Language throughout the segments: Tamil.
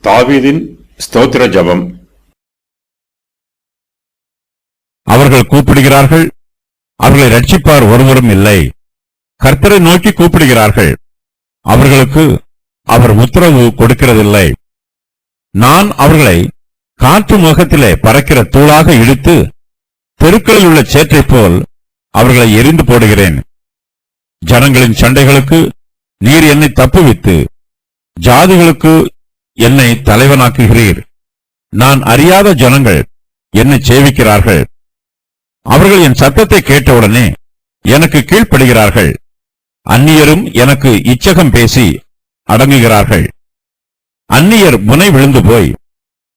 தாவீதின் ஸ்தோத்திர ஜெபம். அவர்கள் கூப்பிடுகிறார்கள், அவர்களை ரட்சிப்பார் ஒருவரும் இல்லை. கர்த்தரை நோக்கி கூப்பிடுகிறார்கள், அவர்களுக்கு அவர் உத்தரவு கொடுக்கிறதில்லை. நான் அவர்களை காற்று முகத்திலே பறக்கிற தூளாக இழுத்து தெருக்களில் உள்ள சேற்றைப் போல் அவர்களை எரிந்து போடுகிறேன். ஜனங்களின் சண்டைகளுக்கு நீர் என்னை தப்புவித்து ஜாதிகளுக்கு என்னை தலைவனாக்குகிறீர். நான் அறியாத ஜனங்கள் என்னை சேவிக்கிறார்கள். அவர்கள் என் சத்தத்தை கேட்டவுடனே எனக்கு கீழ்ப்படுகிறார்கள். அந்நியரும் எனக்கு இச்சகம் பேசி அடங்குகிறார்கள். அந்நியர் முனை விழுந்து போய்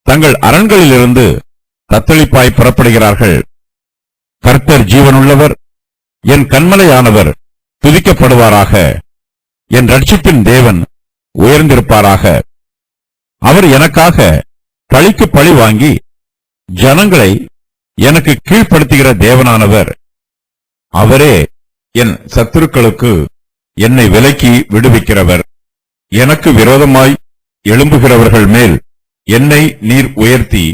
தங்கள் அரண்களிலிருந்து தத்தளிப்பாய் புறப்படுகிறார்கள். கர்த்தர் ஜீவனுள்ளவர், என் கன்மலையானவர் துதிக்கப்படுவாராக. என் ரட்சிப்பின் தேவன் உயர்ந்திருப்பாராக. அவர் எனக்காக பழிக்கு பழி வாங்கி ஜனங்களை எனக்கு கீழ்ப்படுத்துகிற தேவனானவர். அவரே என் சத்துருக்களுக்கு என்னை விலக்கி விடுவிக்கிறவர். எனக்கு விரோதமாய் எழும்புகிறவர்கள் மேல் என்னை நீர் உயர்த்தி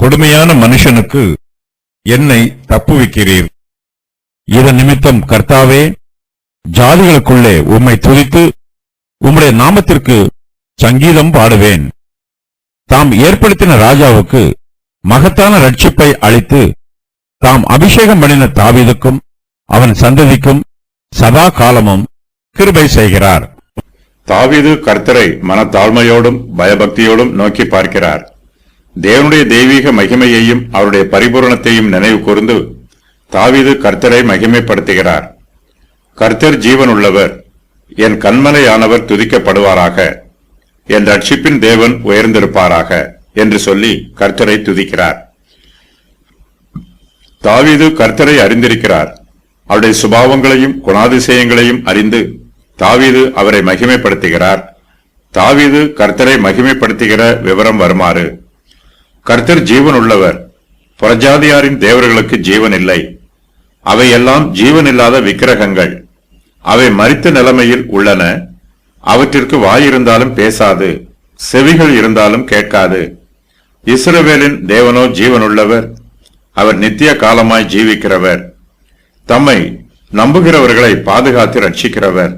கொடுமையான மனுஷனுக்கு என்னை தப்புவிக்கிறீர். இதன் நிமித்தம் கர்த்தாவே, ஜாதிகளுக்குள்ளே உம்மை துதித்து உம்முடைய நாமத்திற்கு சங்கீதம் பாடுவேன். தாம் ஏற்படுத்தின ராஜாவுக்கு மகத்தான ரட்சிப்பை அளித்து தாம் அபிஷேகம் பண்ணின தாவீதுக்கும் அவன் சந்ததிக்கும் சதா காலமும் கிருபை செய்கிறார். தாவீது கர்த்தரை மனத்தாழ்மையோடும் பயபக்தியோடும் நோக்கி பார்க்கிறார். தேவனுடைய தெய்வீக மகிமையையும் அவருடைய பரிபூரணத்தையும் நினைவு கூர்ந்து தாவீது கர்த்தரை மகிமைப்படுத்துகிறார். கர்த்தர் ஜீவனுள்ளவர், என் கன்மலையானவர் துதிக்கப்படுவாராக. என் ரட்சிப்பின் தேவன் உயர்ந்திருப்பாராக என்று சொல்லி கர்த்தரை துதிக்கிறார். தாவீது கர்த்தரை அறிந்திருக்கிறார். அவருடைய சுபாவங்களையும் குணாதிசயங்களையும் அறிந்து தாவீது அவரை மகிமைப்படுத்துகிறார். தாவீது கர்த்தரை மகிமைப்படுத்துகிற விவரம் வருமாறு: கர்த்தர் ஜீவன் உள்ளவர், புறஜாதியாரின் தேவர்களுக்கு ஜீவன் இல்லை. அவையெல்லாம் ஜீவன் இல்லாத விக்கிரகங்கள். அவை மரித்த நிலைமையில் உள்ளன. அவற்றிற்கு வாயிருந்தாலும் பேசாது, செவிகள் இருந்தாலும் கேட்காது. இஸ்ரவேலின் தேவனோ ஜீவனுள்ளவர், அவர் நித்திய காலமாய் ஜீவிக்கிறவர், தம்மை நம்புகிறவர்களை பாதுகாத்து ரட்சிக்கிறவர்.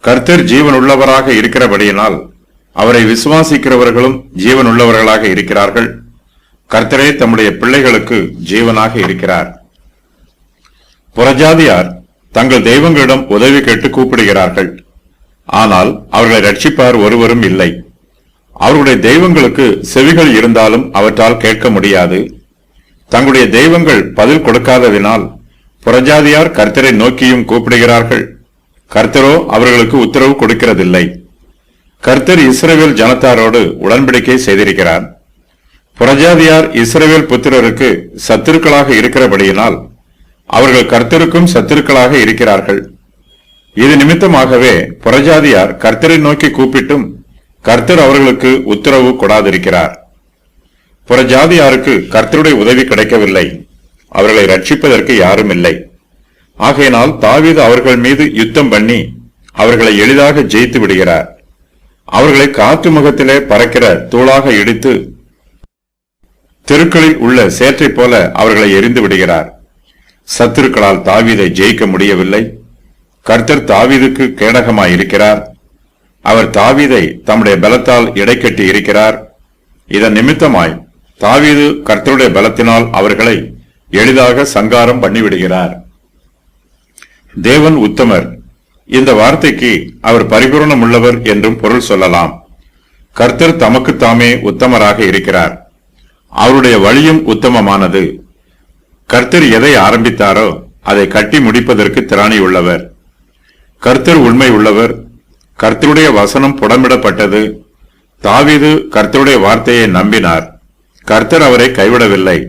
கர்த்தர் ஜீவன் உள்ளவராக இருக்கிறபடியினால் அவரை விசுவாசிக்கிறவர்களும் ஜீவன் உள்ளவர்களாக இருக்கிறார்கள். கர்த்தரே தம்முடைய பிள்ளைகளுக்கு ஜீவனாக இருக்கிறார். புறஜாதியார் தங்கள் தெய்வங்களிடம் உதவி கேட்டு கூப்பிடுகிறார்கள். ஆனால் அவர்களை ரட்சிப்பார் ஒருவரும் இல்லை. அவர்களுடைய தெய்வங்களுக்கு செவிகள் இருந்தாலும் அவற்றால் கேட்க முடியாது. தங்களுடைய தெய்வங்கள் பதில் கொடுக்காததினால் புறஜாதியார் கர்த்தரை நோக்கியும் கூப்பிடுகிறார்கள். கர்த்தரோ அவர்களுக்கு உத்தரவு கொடுக்கிறதில்லை. கர்த்தர் இஸ்ரவேல் ஜனத்தாரோடு உடன்படிக்கை செய்திருக்கிறார். புறஜாதியார் இஸ்ரவேல் புத்திரருக்கு சத்துருக்களாக இருக்கிறபடியினால் அவர்கள் கர்த்தருக்கும் சத்துருக்களாக இருக்கிறார்கள். இது நிமித்தமாகவே புறஜாதியார் கர்த்தரை நோக்கி கூப்பிட்டும் கர்த்தர் அவர்களுக்கு உத்தரவு கொடாதிருக்கிறார். புறஜாதியாருக்கு கர்த்தருடைய உதவி கிடைக்கவில்லை. அவர்களை ரட்சிப்பதற்கு யாரும் இல்லை. ஆகையினால் தாவீது அவர்கள் மீது யுத்தம் பண்ணி அவர்களை எளிதாக ஜெயித்து விடுகிறார். அவர்களை காற்று முகத்திலே பறக்கிற தூளாக இடித்து தெருக்களில் உள்ள சேற்றைப் போல அவர்களை எரிந்து விடுகிறார். சத்துருக்களால் தாவீதை ஜெயிக்க முடியவில்லை. கர்த்தர் தாவீதுக்கு கேடகமாய் இருக்கிறார். அவர் தாவீதை தம்முடைய பலத்தால் இடைக்கட்டி இருக்கிறார். இதன் நிமித்தமாய் தாவீது கர்த்தருடைய பலத்தினால் அவர்களை எளிதாக சங்காரம் பண்ணிவிடுகிறார். தேவன் உத்தமர். இந்த வார்த்தைக்கு அவர் பரிபூரணம் உள்ளவர் என்றும் பொருள் சொல்லலாம். கர்த்தர் தமக்கு தாமே உத்தமராக இருக்கிறார். அவருடைய வழியும் உத்தமமானது. கர்த்தர் எதை ஆரம்பித்தாரோ அதை கட்டி முடிப்பதற்கு திராணி உள்ளவர். கர்த்தர் உண்மை உள்ளவர். கர்த்தருடைய வசனம் புடமிடப்பட்டது. தாவீது கர்த்தருடைய வார்த்தையை நம்பினார். கர்த்தர் அவரை கைவிடவில்லை.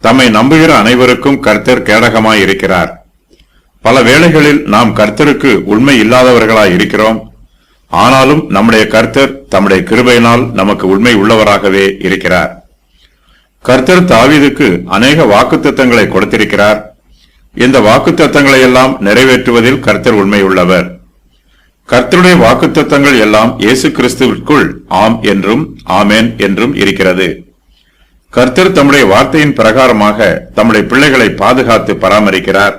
தம்மை நம்புகிற அனைவருக்கும் கர்த்தர் கேடகமாய் இருக்கிறார். பல வேளைகளில் நாம் கர்த்தருக்கு உண்மை இல்லாதவர்களாய் இருக்கிறோம். ஆனாலும் நம்முடைய கர்த்தர் தம்முடைய கிருபையினால் நமக்கு உண்மை உள்ளவராகவே இருக்கிறார். கர்த்தர் தாவீதுக்கு அநேக வாக்குத்தத்தங்களை கொடுத்திருக்கிறார். இந்த வாக்குத்தத்தங்களை எல்லாம் நிறைவேற்றுவதில் கர்த்தர் உண்மை உள்ளவர். கர்த்தருடைய வாக்குத்தத்தங்கள் எல்லாம் இயேசு கிறிஸ்துவிற்குள் ஆம் என்றும் ஆமென் என்றும் இருக்கிறது. கர்த்தர் தம்முடைய வார்த்தையின் பிரகாரமாக தம்முடைய பிள்ளைகளை பாதுகாத்து பராமரிக்கிறார்.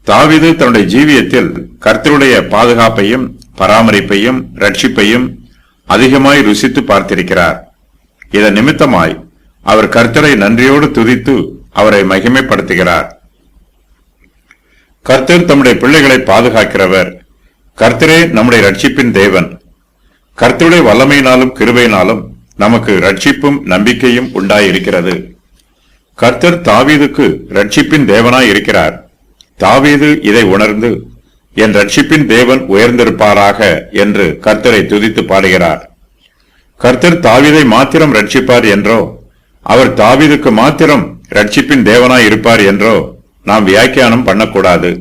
தாவீது தன்னுடைய ஜீவியத்தில் கர்த்தருடைய பாதுகாப்பையும் பராமரிப்பையும் ரட்சிப்பையும் அதிகமாய் ருசித்து பார்த்திருக்கிறார். இதன் நிமித்தமாய் அவர் கர்த்தரை நன்றியோடு துதித்து அவரை மகிமைப்படுத்துகிறார். கர்த்தர் தம்முடைய பிள்ளைகளை பாதுகாக்கிறவர். கர்த்தரே நம்முடைய ரட்சிப்பின் தேவன். கர்த்தருடைய வல்லமையினாலும் கிருபையினாலும் நமக்கு ரட்சிப்பும் நம்பிக்கையும் உண்டாயிருக்கிறது. கர்த்தர் தாவீதுக்கு ரட்சிப்பின் தேவனாய் இருக்கிறார். தாவீது இதை உணர்ந்து என் ரட்சிப்பின் தேவன் உயர்ந்திருப்பாராக என்று கர்த்தரை துதித்து பாடுகிறார். கர்த்தர் தாவீதை மாத்திரம் ரட்சிப்பார் என்றோ, அவர் தாவீதுக்கு மாத்திரம் ரட்சிப்பின் தேவனாய் இருப்பார் என்றோ நாம் வியாக்கியானம் பண்ணக்கூடாது.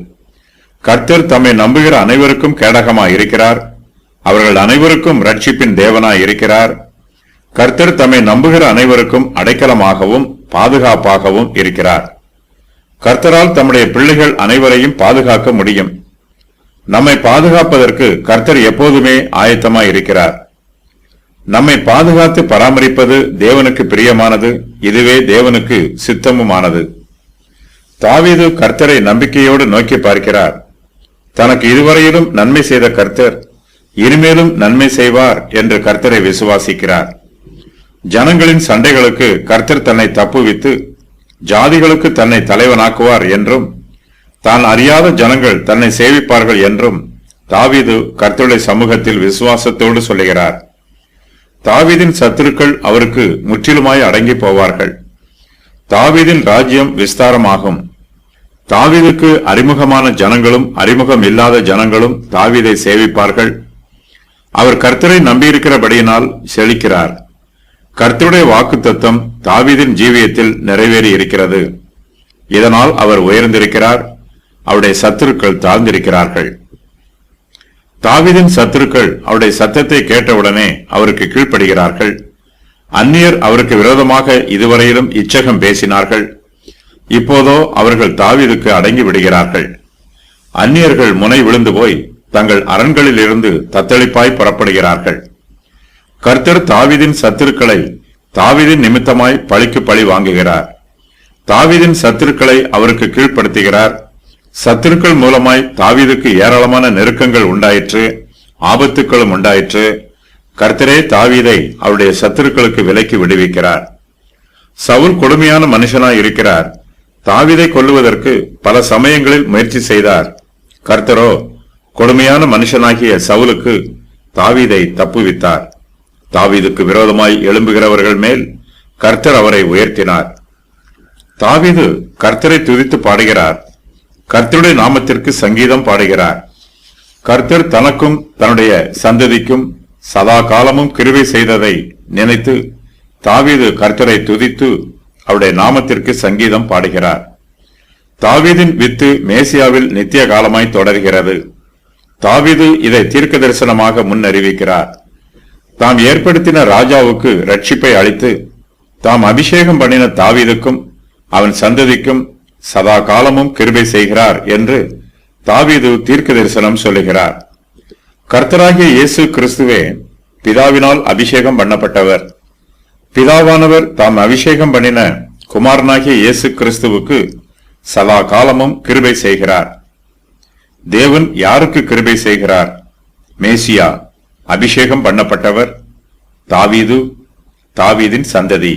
கர்த்தர் தம்மை நம்புகிற அனைவருக்கும் கேடகமாய் இருக்கிறார். அவர்கள் அனைவருக்கும் ரட்சிப்பின் தேவனாய் இருக்கிறார். கர்த்தர் தம்மை நம்புகிற அனைவருக்கும் அடைக்கலமாகவும் பாதுகாப்பாகவும் இருக்கிறார். கர்த்தரால் தம்முடைய பிள்ளைகள் அனைவரையும் பாதுகாக்க முடியும். நம்மை பாதுகாப்பதற்கு கர்த்தர் எப்போதுமே ஆயத்தமாய் இருக்கிறார். நம்மை பாதுகாத்து பராமரிப்பது தேவனுக்கு பிரியமானது. இதுவே தேவனுக்கு சித்தமுமானது. தாவீது கர்த்தரை நம்பிக்கையோடு நோக்கி பார்க்கிறார். தனக்கு இதுவரையிலும் நன்மை செய்த கர்த்தர் இனிமேலும் நன்மை செய்வார் என்று கர்த்தரை விசுவாசிக்கிறார். ஜனங்களின் சண்டைகளுக்கு கர்த்தர் தன்னை தப்புவித்து ஜாதிகளுக்கு தன்னை தலைவனாக்குவார் என்றும் தான் அறியாத ஜனங்கள் தன்னை சேவிப்பார்கள் என்றும் தாவீது கர்த்தருடைய சமூகத்தில் விசுவாசத்தோடு சொல்லுகிறார். தாவீதின் சத்துருக்கள் அவருக்கு முற்றிலுமாய் அடங்கி போவார்கள். தாவீதின் ராஜ்யம் விஸ்தாரமாகும். தாவீதுக்கு அறிமுகமான ஜனங்களும் அறிமுகம் இல்லாத ஜனங்களும் தாவீதை சேவிப்பார்கள். அவர் கர்த்தரை நம்பியிருக்கிறபடியினால் செழிக்கிறார். கர்த்தருடைய வாக்குத்தத்தம் தாவீதின் ஜீவியத்தில் நிறைவேறி இருக்கிறது. இதனால் அவர் உயர்ந்திருக்கிறார். அவருடைய சத்துருக்கள் தாழ்ந்திருக்கிறார்கள். தாவீதின் சத்துருக்கள் அவருடைய சத்தத்தை கேட்டவுடனே அவருக்கு கீழ்ப்படுகிறார்கள். அந்நியர் அவருக்கு விரோதமாக இதுவரையிலும் இச்சகம் பேசினார்கள். இப்போதோ அவர்கள் தாவீதுக்கு அடங்கி விடுகிறார்கள். அந்நியர்கள் முனை விழுந்து போய் தங்கள் அரண்களில் இருந்து தத்தளிப்பாய் புறப்படுகிறார்கள். கர்த்தர் தாவீதின் சத்துருக்களை தாவீதின் நிமித்தமாய் பழிக்கு பழி வாங்குகிறார். தாவீதின் சத்துருக்களை அவருக்கு கீழ்ப்படுத்துகிறார். சத்துருக்கள் மூலமாய் தாவீதுக்கு ஏராளமான நெருக்கங்கள் உண்டாயிற்று, ஆபத்துக்களும் உண்டாயிற்று. கர்த்தரே தாவீதை அவருடைய சத்துருக்களுக்கு விலக்கி விடுவிக்கிறார். சவுல் கொடுமையான மனுஷனாய் இருக்கிறார். தாவீதை கொல்லுவதற்கு பல சமயங்களில் முயற்சி செய்தார். கர்த்தரோ கொடுமையான மனுஷனாகிய சவுலுக்கு தாவீதை தப்புவித்தார். தாவீதுக்கு விரோதமாய் எழும்புகிறவர்கள் மேல் கர்த்தர் அவரை உயர்த்தினார். தாவீது கர்த்தரை துதித்து பாடுகிறார். கர்த்தருடைய நாமத்திற்கு சங்கீதம் பாடுகிறார். கர்த்தர் தனக்கும் தன்னுடைய சந்ததிக்கும் சதா காலமும் கிருபை செய்ததை நினைத்து தாவீது கர்த்தரை துதித்து அவருடைய நாமத்திற்கு சங்கீதம் பாடுகிறார். தாவீதின் வித்து மேசியாவில் நித்திய காலமாய் தொடர்கிறது. தாவீது இதை தீர்க்க தரிசனமாக முன்னறிவிக்கிறார். தாம் ஏற்படுத்தின ராஜாவுக்கு ரட்சிப்பை அளித்து தாம் அபிஷேகம் பண்ணின தாவீதுக்கும் அவன் சந்ததிக்கும் சதா காலமும் கிருபை செய்கிறார் என்று தாவீது தீர்க்க தரிசனம் சொல்லுகிறார். கர்த்தராகிய இயேசு கிறிஸ்துவே பிதாவினால் அபிஷேகம் பண்ணப்பட்டவர். பிதாவானவர் தாம் அபிஷேகம் பண்ணின குமாரனாகிய இயேசு கிறிஸ்துவுக்கு சதா காலமும் கிருபை செய்கிறார். தேவன் யாருக்கு கிருபை செய்கிறார்? மேசியா, அபிஷேகம் பண்ணப்பட்டவர், தாவீது, தாவீதின் சந்ததி.